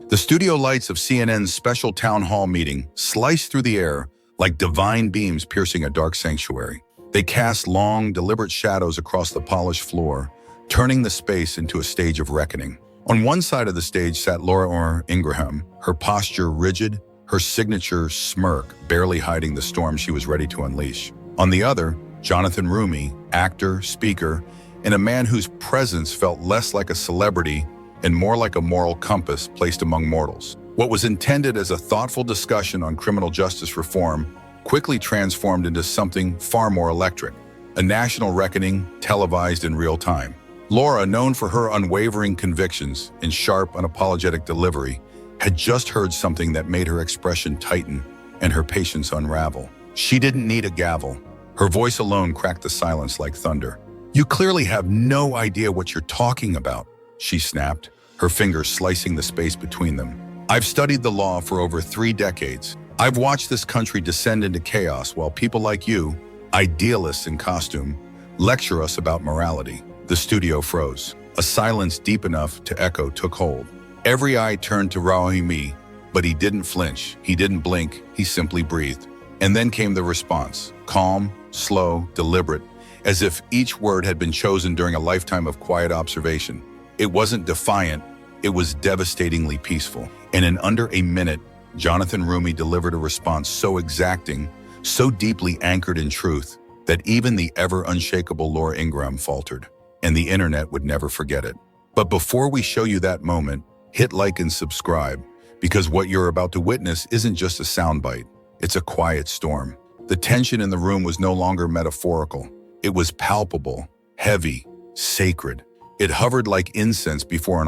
The studio lights of CNN's special town hall meeting sliced through the air like divine beams piercing a dark sanctuary. They cast long, deliberate shadows across the polished floor, turning the space into a stage of reckoning. On one side of the stage sat Laura Ingraham, her posture rigid, her signature smirk barely hiding the storm she was ready to unleash. On the other, Jonathan Roumie, actor, speaker, and a man whose presence felt less like a celebrity and more like a moral compass placed among mortals. What was intended as a thoughtful discussion on criminal justice reform quickly transformed into something far more electric, a national reckoning televised in real time. Laura, known for her unwavering convictions and sharp, unapologetic delivery, had just heard something that made her expression tighten and her patience unravel. She didn't need a gavel. Her voice alone cracked the silence like thunder. "You clearly have no idea what you're talking about," she snapped, her fingers slicing the space between them. "I've studied the law for over 3 decades. I've watched this country descend into chaos while people like you, idealists in costume, lecture us about morality." The studio froze. A silence deep enough to echo took hold. Every eye turned to Roumie, but he didn't flinch, he didn't blink, he simply breathed. And then came the response, calm, slow, deliberate, as if each word had been chosen during a lifetime of quiet observation. It wasn't defiant, it was devastatingly peaceful. And in under a minute, Jonathan Roumie delivered a response so exacting, so deeply anchored in truth, that even the ever unshakable Laura Ingraham faltered, and the internet would never forget it. But before we show you that moment, hit like and subscribe, because what you're about to witness isn't just a soundbite, it's a quiet storm. The tension in the room was no longer metaphorical. It was palpable, heavy, sacred. It hovered like incense before an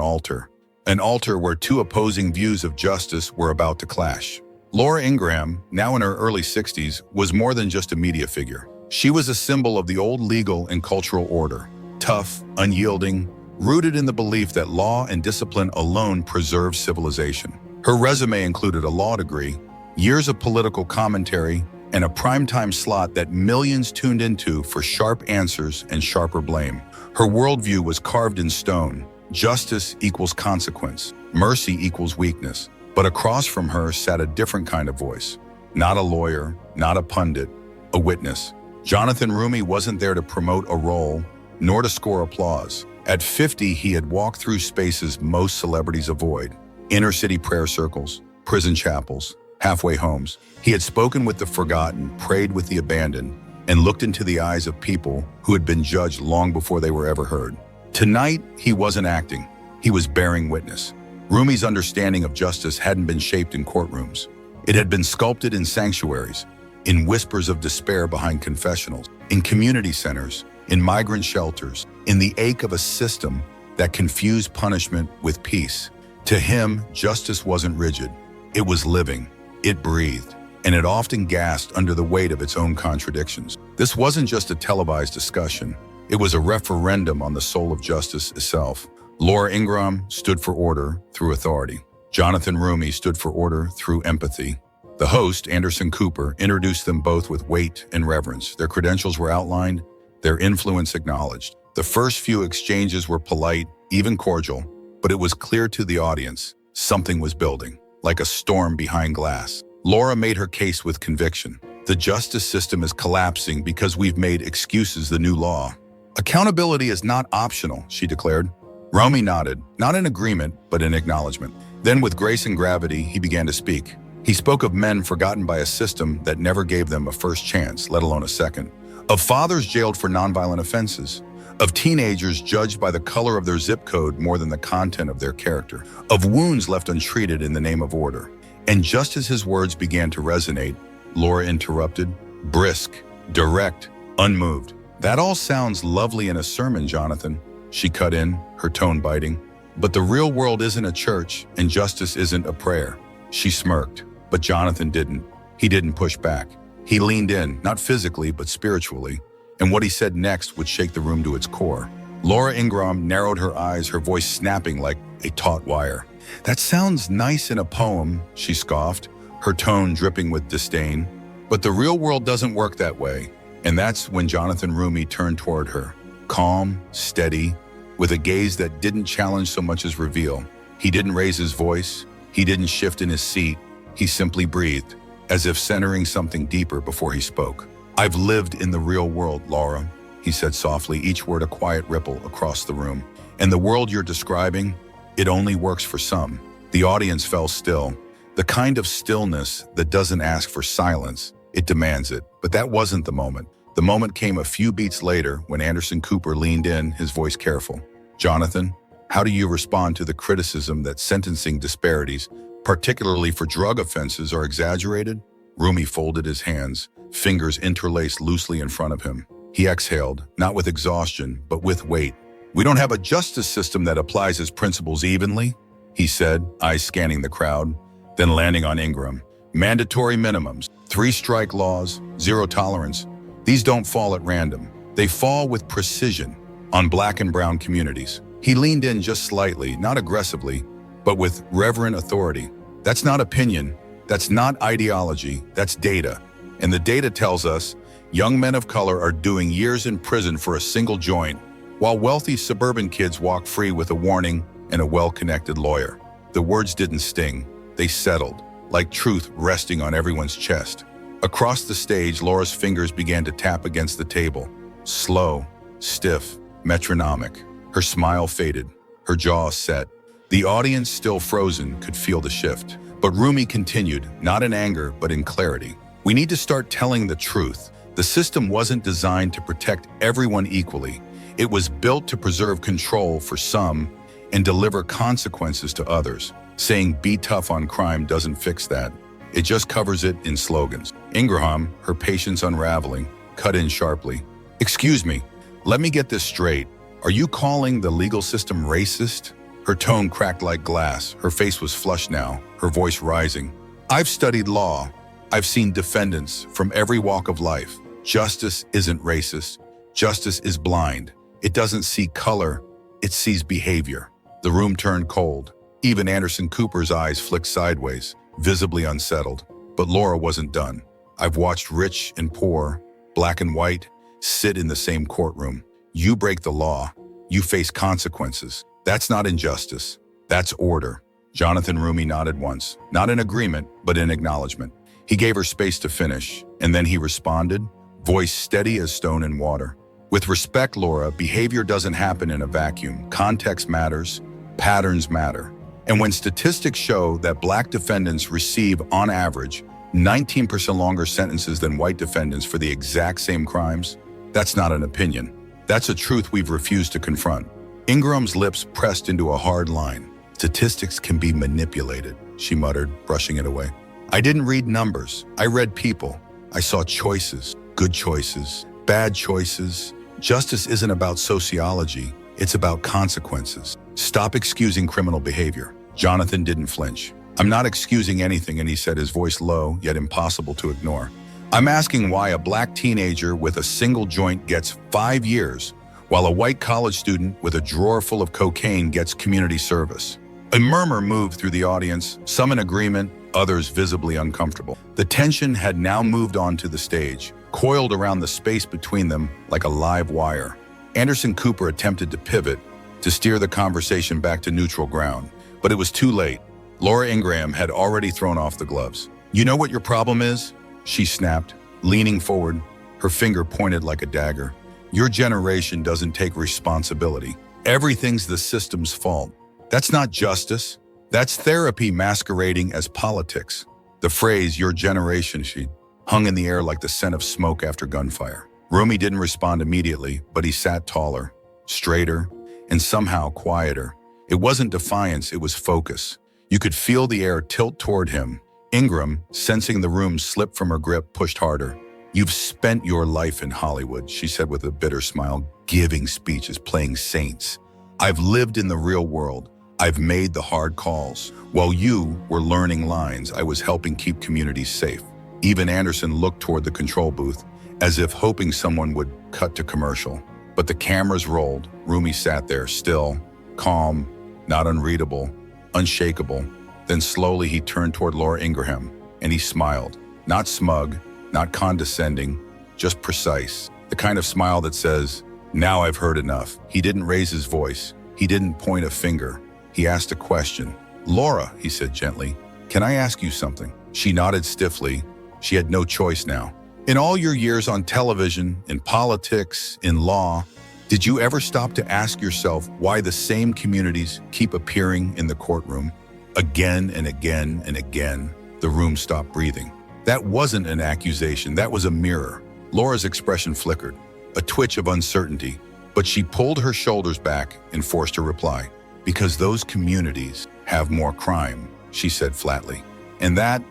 altar where 2 opposing views of justice were about to clash. Laura Ingraham, now in her early 60s, was more than just a media figure. She was a symbol of the old legal and cultural order, tough, unyielding, rooted in the belief that law and discipline alone preserve civilization. Her resume included a law degree, years of political commentary, and a primetime slot that millions tuned into for sharp answers and sharper blame. Her worldview was carved in stone. Justice equals consequence. Mercy equals weakness. But across from her sat a different kind of voice. Not a lawyer, not a pundit, a witness. Jonathan Roumie wasn't there to promote a role, nor to score applause. At 50, he had walked through spaces most celebrities avoid. Inner-city prayer circles, prison chapels, halfway homes. He had spoken with the forgotten, prayed with the abandoned, and looked into the eyes of people who had been judged long before they were ever heard. Tonight, he wasn't acting. He was bearing witness. Roumie's understanding of justice hadn't been shaped in courtrooms. It had been sculpted in sanctuaries, in whispers of despair behind confessionals, in community centers, in migrant shelters, in the ache of a system that confused punishment with peace. To him, justice wasn't rigid. It was living. It breathed. And it often gasped under the weight of its own contradictions. This wasn't just a televised discussion. It was a referendum on the soul of justice itself. Laura Ingraham stood for order through authority. Jonathan Roumie stood for order through empathy. The host, Anderson Cooper, introduced them both with weight and reverence. Their credentials were outlined, their influence acknowledged. The first few exchanges were polite, even cordial, but it was clear to the audience something was building, like a storm behind glass. Laura made her case with conviction. The justice system is collapsing because we've made excuses the new law. Accountability is not optional, she declared. Roumie nodded, not in agreement, but in acknowledgement. Then with grace and gravity, he began to speak. He spoke of men forgotten by a system that never gave them a first chance, let alone a second. Of fathers jailed for nonviolent offenses. Of teenagers judged by the color of their zip code more than the content of their character. Of wounds left untreated in the name of order. And just as his words began to resonate, Laura interrupted, brisk, direct, unmoved. "That all sounds lovely in a sermon, Jonathan," she cut in, her tone biting. "But the real world isn't a church, and justice isn't a prayer." She smirked, but Jonathan didn't. He didn't push back. He leaned in, not physically, but spiritually, and what he said next would shake the room to its core. Laura Ingraham narrowed her eyes, her voice snapping like a taut wire. "That sounds nice in a poem," she scoffed, her tone dripping with disdain. "But the real world doesn't work that way." And that's when Jonathan Roumie turned toward her, calm, steady, with a gaze that didn't challenge so much as reveal. He didn't raise his voice. He didn't shift in his seat. He simply breathed, as if centering something deeper before he spoke. "I've lived in the real world, Laura," he said softly, each word a quiet ripple across the room. "And the world you're describing, it only works for some." The audience fell still, the kind of stillness that doesn't ask for silence, it demands it. But that wasn't the moment. The moment came a few beats later when Anderson Cooper leaned in, his voice careful. "Jonathan, how do you respond to the criticism that sentencing disparities, particularly for drug offenses, are exaggerated?" Roumie folded his hands, fingers interlaced loosely in front of him. He exhaled, not with exhaustion, but with weight. "We don't have a justice system that applies its principles evenly," he said, eyes scanning the crowd, then landing on Ingraham. "Mandatory minimums, 3-strike laws, 0 tolerance. These don't fall at random. They fall with precision on Black and brown communities." He leaned in just slightly, not aggressively, but with reverent authority. "That's not opinion. That's not ideology. That's data. And the data tells us young men of color are doing years in prison for a single joint, while wealthy suburban kids walk free with a warning and a well-connected lawyer." The words didn't sting. They settled, like truth resting on everyone's chest. Across the stage, Laura's fingers began to tap against the table. Slow, stiff, metronomic. Her smile faded, her jaw set. The audience, still frozen, could feel the shift. But Roumie continued, not in anger, but in clarity. "We need to start telling the truth. The system wasn't designed to protect everyone equally. It was built to preserve control for some and deliver consequences to others. Saying be tough on crime doesn't fix that. It just covers it in slogans." Ingraham, her patience unraveling, cut in sharply. "Excuse me, let me get this straight. Are you calling the legal system racist?" Her tone cracked like glass. Her face was flushed now, her voice rising. "I've studied law. I've seen defendants from every walk of life. Justice isn't racist. Justice is blind. It doesn't see color, it sees behavior." The room turned cold. Even Anderson Cooper's eyes flicked sideways, visibly unsettled. But Laura wasn't done. "I've watched rich and poor, black and white, sit in the same courtroom. You break the law, you face consequences. That's not injustice, that's order." Jonathan Roumie nodded once, not in agreement, but in acknowledgement. He gave her space to finish, and then he responded, voice steady as stone in water. "With respect, Laura, behavior doesn't happen in a vacuum. Context matters, patterns matter. And when statistics show that Black defendants receive, on average, 19% longer sentences than white defendants for the exact same crimes, that's not an opinion. That's a truth we've refused to confront." Ingraham's lips pressed into a hard line. "Statistics can be manipulated," she muttered, brushing it away. "I didn't read numbers. I read people. I saw choices, good choices, bad choices. Justice isn't about sociology. It's about consequences. Stop excusing criminal behavior." Jonathan didn't flinch. "I'm not excusing anything," and he said, his voice low, yet impossible to ignore. "I'm asking why a Black teenager with a single joint gets 5 years, while a white college student with a drawer full of cocaine gets community service." A murmur moved through the audience, some in agreement, others visibly uncomfortable. The tension had now moved onto the stage, coiled around the space between them like a live wire. Anderson Cooper attempted to pivot, to steer the conversation back to neutral ground, but it was too late. Laura Ingraham had already thrown off the gloves. "You know what your problem is?" she snapped, leaning forward, her finger pointed like a dagger. "Your generation doesn't take responsibility. Everything's the system's fault. That's not justice. That's therapy masquerading as politics." The phrase, "your generation," she hung in the air like the scent of smoke after gunfire. Roumie didn't respond immediately, but he sat taller, straighter, and somehow quieter. It wasn't defiance, it was focus. You could feel the air tilt toward him. Ingraham, sensing the room slip from her grip, pushed harder. "You've spent your life in Hollywood," she said with a bitter smile, "giving speeches, playing saints. I've lived in the real world. I've made the hard calls. While you were learning lines, I was helping keep communities safe." Even Anderson looked toward the control booth, as if hoping someone would cut to commercial. But the cameras rolled. Roumie sat there, still, calm, not unreadable, unshakable. Then slowly he turned toward Laura Ingraham, and he smiled. Not smug, not condescending, just precise. The kind of smile that says, "Now I've heard enough." He didn't raise his voice. He didn't point a finger. He asked a question, "Laura," he said gently, "can I ask you something?" She nodded stiffly. She had no choice now. "In all your years on television, in politics, in law, did you ever stop to ask yourself why the same communities keep appearing in the courtroom? Again and again and again." The room stopped breathing. That wasn't an accusation, that was a mirror. Laura's expression flickered, a twitch of uncertainty, but she pulled her shoulders back and forced a reply. "Because those communities have more crime," she said flatly. And that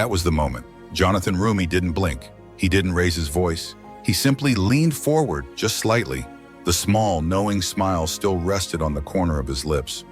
was the moment. Jonathan Roumie didn't blink. He didn't raise his voice. He simply leaned forward just slightly. The small, knowing smile still rested on the corner of his lips.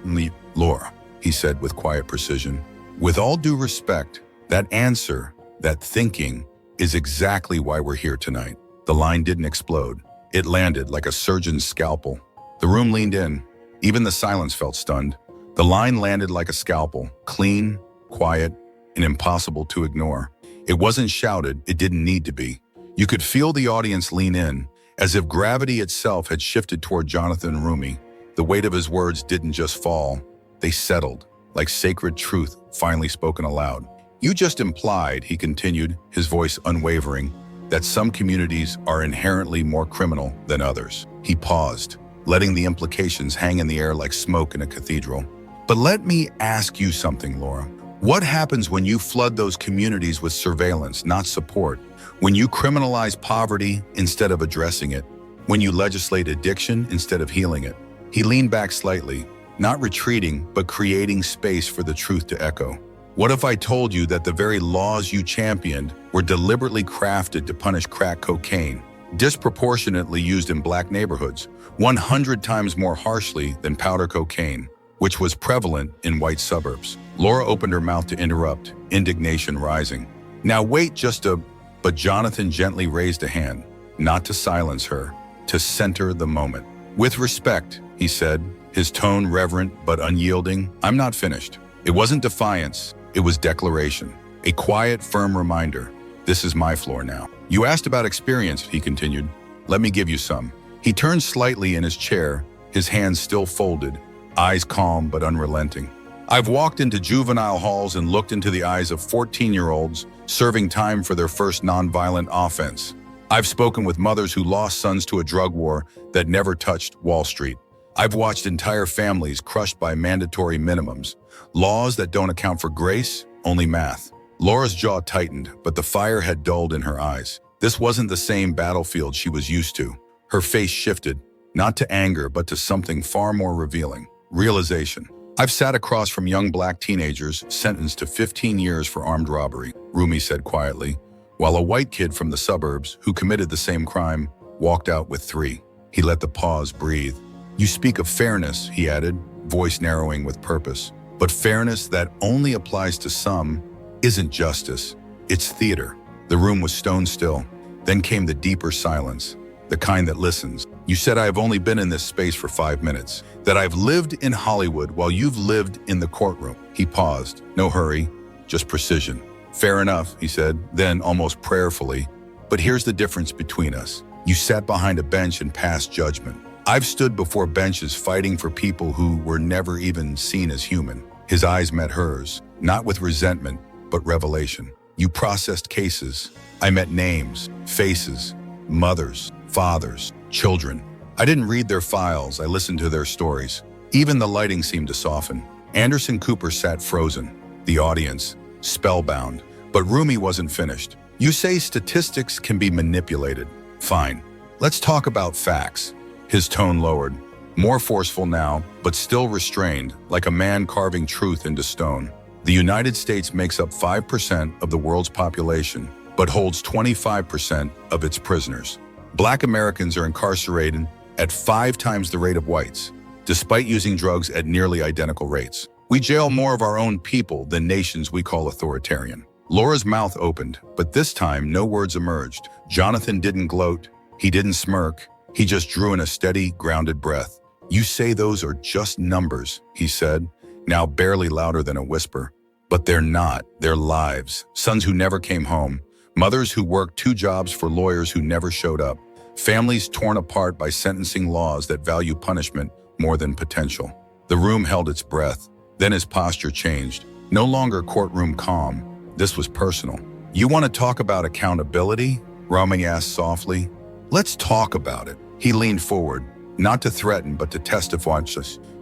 "Laura," he said with quiet precision, "with all due respect, that answer, that thinking, is exactly why we're here tonight." The line didn't explode. It landed like a surgeon's scalpel. The room leaned in. Even the silence felt stunned. The line landed like a scalpel, clean, quiet, and impossible to ignore. It wasn't shouted, it didn't need to be. You could feel the audience lean in, as if gravity itself had shifted toward Jonathan Roumie. The weight of his words didn't just fall, they settled, like sacred truth finally spoken aloud. "You just implied," he continued, his voice unwavering, "that some communities are inherently more criminal than others." He paused, letting the implications hang in the air like smoke in a cathedral. "But let me ask you something, Laura. What happens when you flood those communities with surveillance, not support? When you criminalize poverty instead of addressing it? When you legislate addiction instead of healing it?" He leaned back slightly, not retreating, but creating space for the truth to echo. "What if I told you that the very laws you championed were deliberately crafted to punish crack cocaine, disproportionately used in black neighborhoods, 100 times more harshly than powder cocaine, which was prevalent in white suburbs?" Laura opened her mouth to interrupt, indignation rising. "Now wait just a..." But Jonathan gently raised a hand, not to silence her, to center the moment. "With respect," he said, his tone reverent but unyielding, "I'm not finished." It wasn't defiance, it was declaration. A quiet, firm reminder. "This is my floor now." "You asked about experience," he continued. "Let me give you some." He turned slightly in his chair, his hands still folded, eyes calm but unrelenting. "I've walked into juvenile halls and looked into the eyes of 14-year-olds serving time for their first nonviolent offense. I've spoken with mothers who lost sons to a drug war that never touched Wall Street. I've watched entire families crushed by mandatory minimums, laws that don't account for grace, only math." Laura's jaw tightened, but the fire had dulled in her eyes. This wasn't the same battlefield she was used to. Her face shifted, not to anger, but to something far more revealing. Realization. "I've sat across from young black teenagers sentenced to 15 years for armed robbery," Roumie said quietly, while a white kid from the suburbs who committed the same crime walked out with 3. He let the pause breathe. "You speak of fairness," he added, voice narrowing with purpose. "But fairness that only applies to some isn't justice. It's theater." The room was stone still. Then came the deeper silence, the kind that listens. "You said I have only been in this space for 5 minutes, that I've lived in Hollywood while you've lived in the courtroom." He paused. No hurry, just precision. "Fair enough," he said, then almost prayerfully, "but here's the difference between us. You sat behind a bench and passed judgment. I've stood before benches fighting for people who were never even seen as human." His eyes met hers, not with resentment, but revelation. "You processed cases. I met names, faces, mothers, fathers, children. I didn't read their files, I listened to their stories." Even the lighting seemed to soften. Anderson Cooper sat frozen, the audience, spellbound. But Roumie wasn't finished. "You say statistics can be manipulated. Fine. Let's talk about facts." His tone lowered, more forceful now, but still restrained, like a man carving truth into stone. "The United States makes up 5% of the world's population, but holds 25% of its prisoners. Black Americans are incarcerated at 5 times the rate of whites, despite using drugs at nearly identical rates. We jail more of our own people than nations we call authoritarian." Laura's mouth opened, but this time no words emerged. Jonathan didn't gloat, he didn't smirk, he just drew in a steady, grounded breath. "You say those are just numbers," he said, now barely louder than a whisper. "But they're not, they're lives. Sons who never came home, mothers who worked 2 jobs for lawyers who never showed up, families torn apart by sentencing laws that value punishment more than potential." The room held its breath, Then his posture changed. No longer courtroom calm. This was personal. "You want to talk about accountability?" Roumie asked softly. "Let's talk about it." He leaned forward, not to threaten but to testify.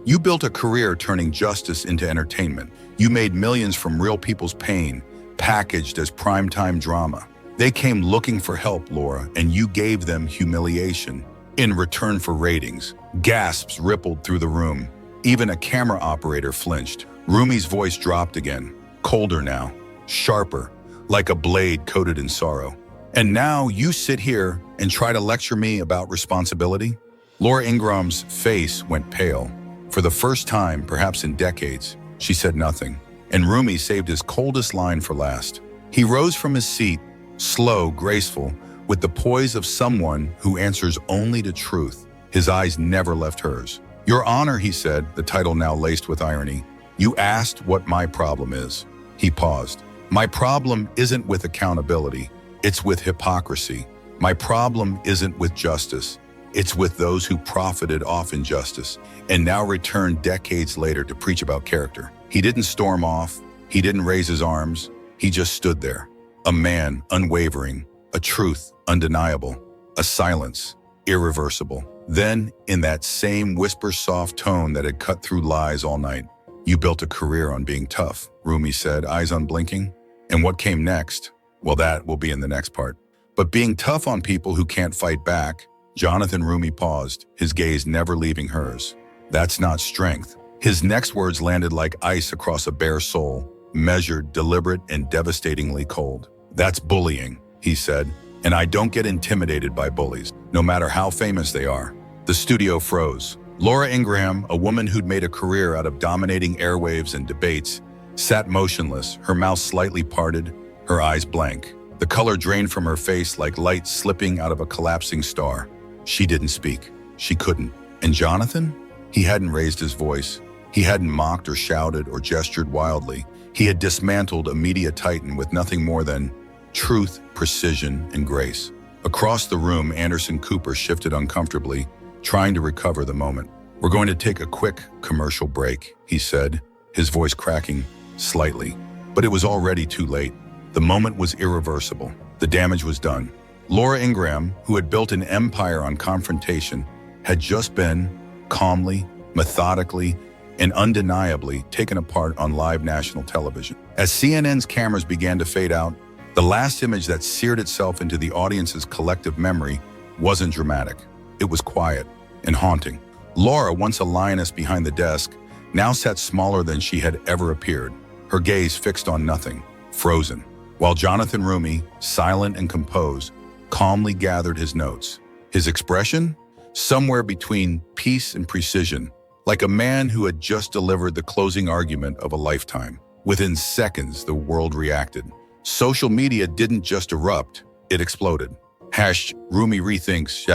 "You built a career turning justice into entertainment. You made millions from real people's pain, packaged as primetime drama. They came looking for help, Laura, and you gave them humiliation in return for ratings." Gasps rippled through the room. Even a camera operator flinched. Roumie's voice dropped again, colder now, sharper, like a blade coated in sorrow. "And now you sit here and try to lecture me about responsibility?" Laura Ingraham's face went pale. For the first time, perhaps in decades, she said nothing, and Roumie saved his coldest line for last. He rose from his seat, slow, graceful, with the poise of someone who answers only to truth. His eyes never left hers. "Your Honor," he said, the title now laced with irony, "you asked what my problem is." He paused. "My problem isn't with accountability. It's with hypocrisy. My problem isn't with justice. It's with those who profited off injustice and now return decades later to preach about character." He didn't storm off. He didn't raise his arms. He just stood there. A man, unwavering. A truth, undeniable. A silence, irreversible. Then, in that same whisper-soft tone that had cut through lies all night, "You built a career on being tough," Roumie said, eyes unblinking. "And what came next? Well, that will be in the next part. But being tough on people who can't fight back." Jonathan Roumie paused, his gaze never leaving hers. "That's not strength." His next words landed like ice across a bare soul, measured, deliberate, and devastatingly cold. "That's bullying," he said, "and I don't get intimidated by bullies, no matter how famous they are." The studio froze. Laura Ingraham, a woman who'd made a career out of dominating airwaves and debates, sat motionless, her mouth slightly parted, her eyes blank. The color drained from her face like light slipping out of a collapsing star. She didn't speak. She couldn't. And Jonathan? He hadn't raised his voice. He hadn't mocked or shouted or gestured wildly. He had dismantled a media titan with nothing more than truth, precision, and grace. Across the room, Anderson Cooper shifted uncomfortably, trying to recover the moment. "We're going to take a quick commercial break," he said, his voice cracking slightly. But it was already too late. The moment was irreversible. The damage was done. Laura Ingraham, who had built an empire on confrontation, had just been, calmly, methodically, and undeniably taken apart on live national television. As CNN's cameras began to fade out, the last image that seared itself into the audience's collective memory wasn't dramatic. It was quiet and haunting. Laura, once a lioness behind the desk, now sat smaller than she had ever appeared, her gaze fixed on nothing, frozen, while Jonathan Roumie, silent and composed, calmly gathered his notes. His expression? Somewhere between peace and precision, like a man who had just delivered the closing argument of a lifetime. Within seconds, the world reacted. Social media didn't just erupt, it exploded. #Roumie rethinks,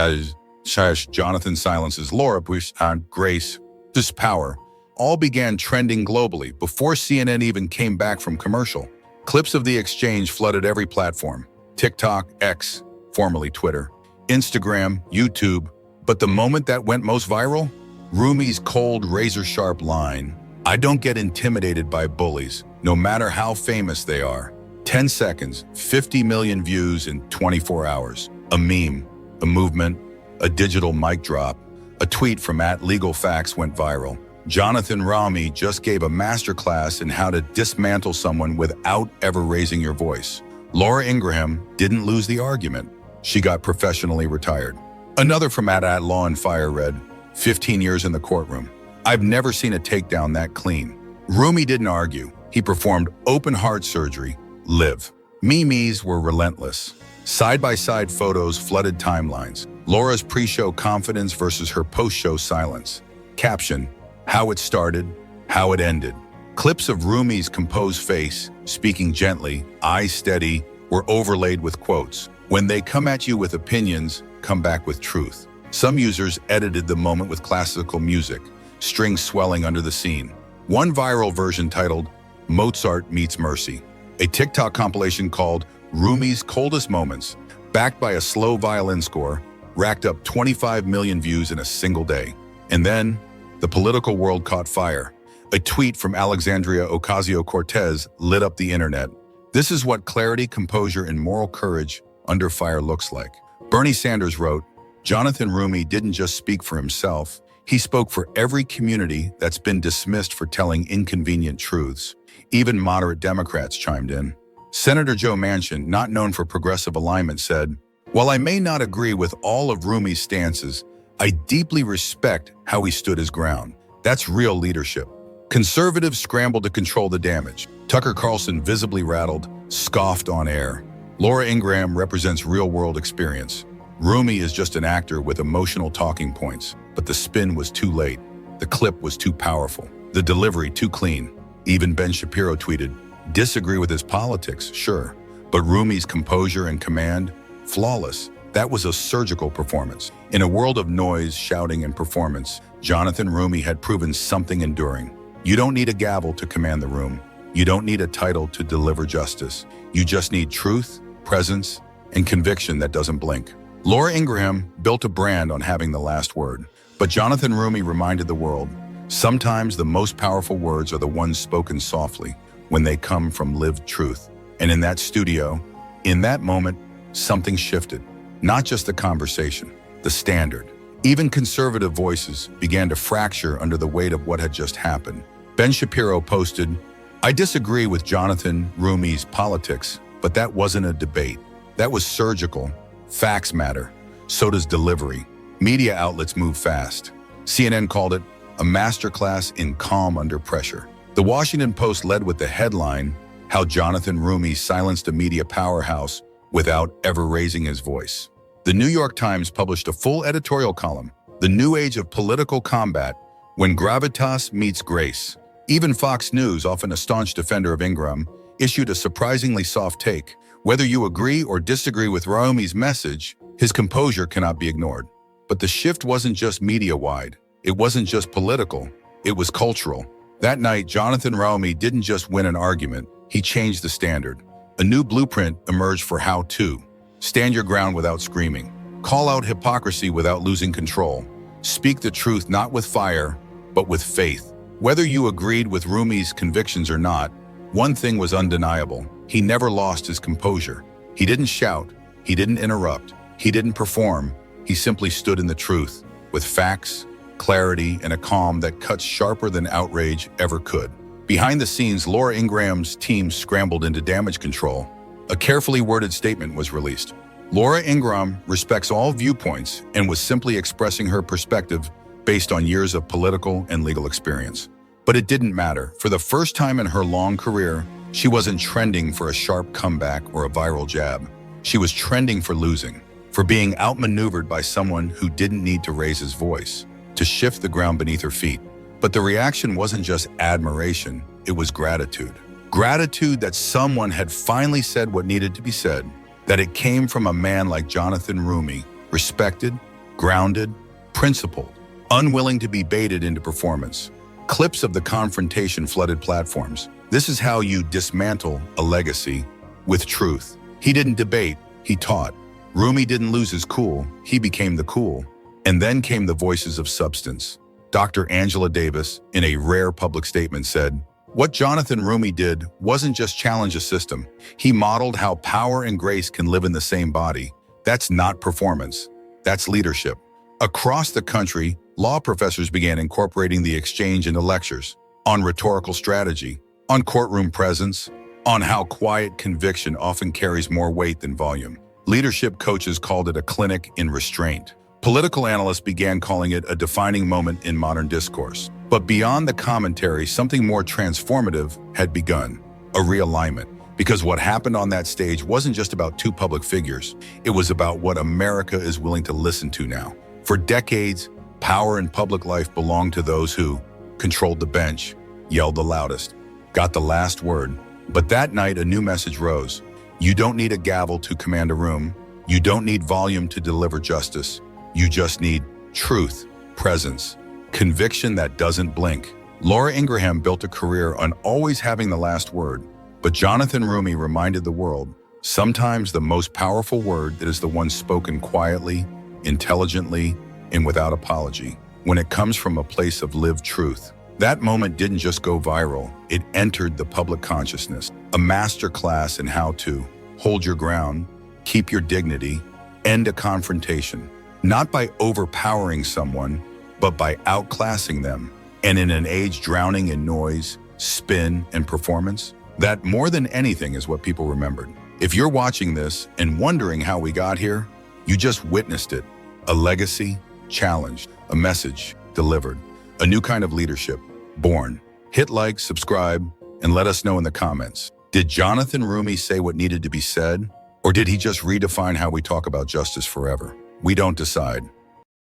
Jonathan silences, Laura push on grace, this power. All began trending globally before CNN even came back from commercial. Clips of the exchange flooded every platform. TikTok, X, formerly Twitter, Instagram, YouTube. But the moment that went most viral? Roumie's cold, razor-sharp line. "I don't get intimidated by bullies, no matter how famous they are." 10 seconds, 50 million views in 24 hours. A meme, a movement, a digital mic drop. A tweet from @LegalFacts went viral. Jonathan Roumie just gave a masterclass in how to dismantle someone without ever raising your voice. Laura Ingraham didn't lose the argument. She got professionally retired. Another from @Law and Fire read, 15 years in the courtroom. I've never seen a takedown that clean. Roumie didn't argue. He performed open heart surgery. Live. Memes were relentless. Side-by-side photos flooded timelines. Laura's pre-show confidence versus her post-show silence. Caption, how it started, how it ended. Clips of Roumie's composed face, speaking gently, eyes steady, were overlaid with quotes. When they come at you with opinions, come back with truth. Some users edited the moment with classical music, strings swelling under the scene. One viral version titled, Mozart Meets Mercy. A TikTok compilation called Roumie's Coldest Moments, backed by a slow violin score, racked up 25 million views in a single day. And then, the political world caught fire. A tweet from Alexandria Ocasio-Cortez lit up the internet. This is what clarity, composure, and moral courage under fire looks like. Bernie Sanders wrote, Jonathan Roumie didn't just speak for himself, he spoke for every community that's been dismissed for telling inconvenient truths. Even moderate Democrats chimed in. Senator Joe Manchin, not known for progressive alignment, said, while I may not agree with all of Roumie's stances, I deeply respect how he stood his ground. That's real leadership. Conservatives scrambled to control the damage. Tucker Carlson, visibly rattled, scoffed on air. Laura Ingraham represents real-world experience. Roumie is just an actor with emotional talking points, but the spin was too late. The clip was too powerful. The delivery too clean. Even Ben Shapiro tweeted, disagree with his politics, sure, but Roumie's composure and command, flawless. That was a surgical performance. In a world of noise, shouting, and performance, Jonathan Roumie had proven something enduring. You don't need a gavel to command the room. You don't need a title to deliver justice. You just need truth, presence, and conviction that doesn't blink. Laura Ingraham built a brand on having the last word, but Jonathan Roumie reminded the world, sometimes the most powerful words are the ones spoken softly when they come from lived truth. And in that studio, in that moment, something shifted. Not just the conversation, the standard. Even conservative voices began to fracture under the weight of what had just happened. Ben Shapiro posted, I disagree with Jonathan Roumie's politics, but that wasn't a debate. That was surgical. Facts matter. So does delivery. Media outlets move fast. CNN called it a masterclass in calm under pressure. The Washington Post led with the headline, How Jonathan Roumie Silenced a Media Powerhouse Without Ever Raising His Voice. The New York Times published a full editorial column, The New Age of Political Combat, When Gravitas Meets Grace. Even Fox News, often a staunch defender of Ingraham, issued a surprisingly soft take. Whether you agree or disagree with Roumie's message, his composure cannot be ignored. But the shift wasn't just media-wide. It wasn't just political. It was cultural. That night, Jonathan Roumie didn't just win an argument. He changed the standard. A new blueprint emerged for how to. Stand your ground without screaming. Call out hypocrisy without losing control. Speak the truth not with fire, but with faith. Whether you agreed with Roumie's convictions or not, one thing was undeniable. He never lost his composure. He didn't shout. He didn't interrupt. He didn't perform. He simply stood in the truth, with facts, clarity, and a calm that cuts sharper than outrage ever could. Behind the scenes, Laura Ingraham's team scrambled into damage control. A carefully worded statement was released. Laura Ingraham respects all viewpoints and was simply expressing her perspective based on years of political and legal experience. But it didn't matter. For the first time in her long career, she wasn't trending for a sharp comeback or a viral jab. She was trending for losing, for being outmaneuvered by someone who didn't need to raise his voice, to shift the ground beneath her feet. But the reaction wasn't just admiration, it was gratitude. Gratitude that someone had finally said what needed to be said, that it came from a man like Jonathan Roumie, respected, grounded, principled, unwilling to be baited into performance. Clips of the confrontation flooded platforms. This is how you dismantle a legacy with truth. He didn't debate, he taught. Roumie didn't lose his cool, he became the cool. And then came the voices of substance. Dr. Angela Davis, in a rare public statement, said, what Jonathan Roumie did wasn't just challenge a system. He modeled how power and grace can live in the same body. That's not performance. That's leadership. Across the country, law professors began incorporating the exchange into lectures on rhetorical strategy, on courtroom presence, on how quiet conviction often carries more weight than volume. Leadership coaches called it a clinic in restraint. Political analysts began calling it a defining moment in modern discourse. But beyond the commentary, something more transformative had begun, a realignment. Because what happened on that stage wasn't just about two public figures. It was about what America is willing to listen to now. For decades, power in public life belonged to those who controlled the bench, yelled the loudest, got the last word. But that night, a new message rose. You don't need a gavel to command a room. You don't need volume to deliver justice. You just need truth, presence, conviction that doesn't blink. Laura Ingraham built a career on always having the last word, but Jonathan Roumie reminded the world, sometimes the most powerful word is the one spoken quietly, intelligently, and without apology. When it comes from a place of lived truth, That moment didn't just go viral, it entered the public consciousness. A masterclass in how to hold your ground, keep your dignity, end a confrontation. Not by overpowering someone, but by outclassing them. And in an age drowning in noise, spin, and performance, that more than anything is what people remembered. If you're watching this and wondering how we got here, you just witnessed it. A legacy challenged, a message delivered, a new kind of leadership born. Hit like, subscribe, and let us know in the comments. Did Jonathan Roumie say what needed to be said? Or did he just redefine how we talk about justice forever? We don't decide.